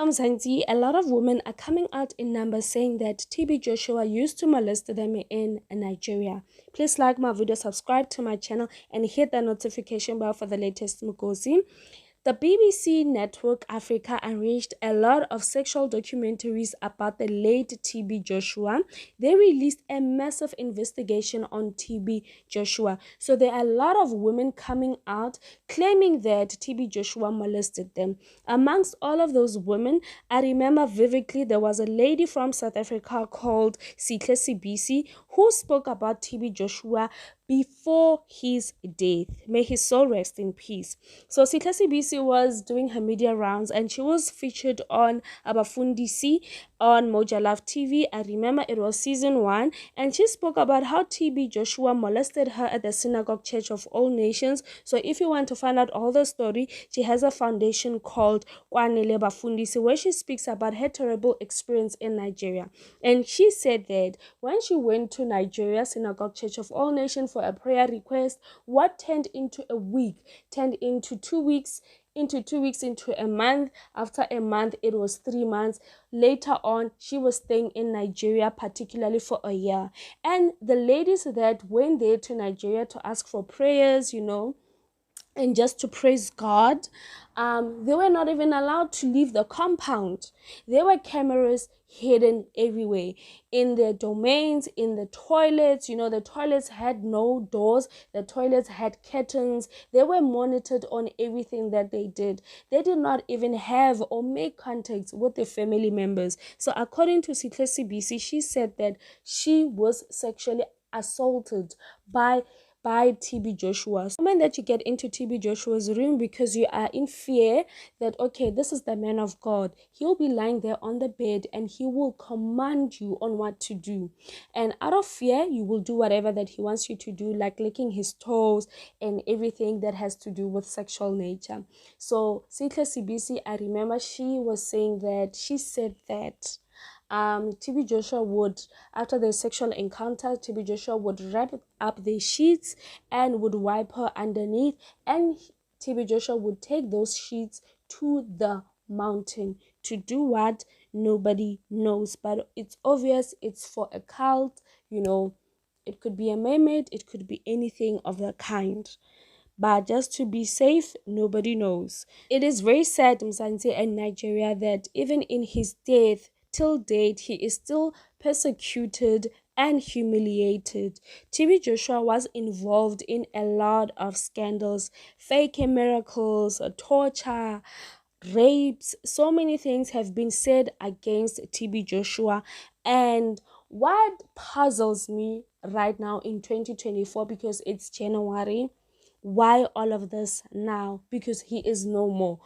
Zanzi, a lot of women are coming out in numbers saying that TB Joshua used to molest them in Nigeria. Please like my video, subscribe to my channel, and hit the notification bell for the latest Mugosi. The BBC network Africa arranged a lot of sexual documentaries about the late TB Joshua. They released a massive investigation on TB Joshua. So there are a lot of women coming out claiming that TB Joshua molested them. Amongst all of those women, I remember vividly there was a lady from South Africa called Sihle Sibisi who spoke about TB Joshua before his death. May his soul rest in peace. So Sihle Sibisi was doing her media rounds and she was featured on Abafundisi on Moja Love TV. I remember it was season 1, and she spoke about how TB Joshua molested her at the Synagogue Church of All Nations. So if you want to find out all the story, she has a foundation called Kwanele Bafundisi where she speaks about her terrible experience in Nigeria. And she said that when she went to Nigeria Synagogue Church of All Nations for a prayer request, what turned into a week turned into 2 weeks, into 2 weeks, into a month. After a month, it was 3 months. Later on, she was staying in Nigeria, particularly for a year. And the ladies that went there to Nigeria to ask for prayers, and just to praise God, they were not even allowed to leave the compound. There were cameras hidden everywhere, in their domains, in the toilets. The toilets had no doors, the toilets had curtains. They were monitored on everything that they did. They did not even have or make contacts with their family members. So according to Sihle Sibisi, she said that she was sexually assaulted by TB Joshua. The moment that you get into TB Joshua's room because you are in fear that, okay, this is the man of God, he'll be lying there on the bed and he will command you on what to do. And out of fear, you will do whatever that he wants you to do, like licking his toes and everything that has to do with sexual nature. So Sihle Sibisi, I remember she said that TB Joshua would, after the sexual encounter, TB Joshua would wrap up the sheets and would wipe her underneath, and TB Joshua would take those sheets to the mountain to do what? Nobody knows, but it's obvious it's for a cult. It could be a mermaid, it could be anything of the kind. But just to be safe, nobody knows. It is very sad, Mzansi and Nigeria, that even in his death, till date, he is still persecuted and humiliated. TB Joshua was involved in a lot of scandals, fake miracles, torture, rapes. So many things have been said against TB Joshua. And what puzzles me right now in 2024, because it's January, why all of this now? Because he is no more.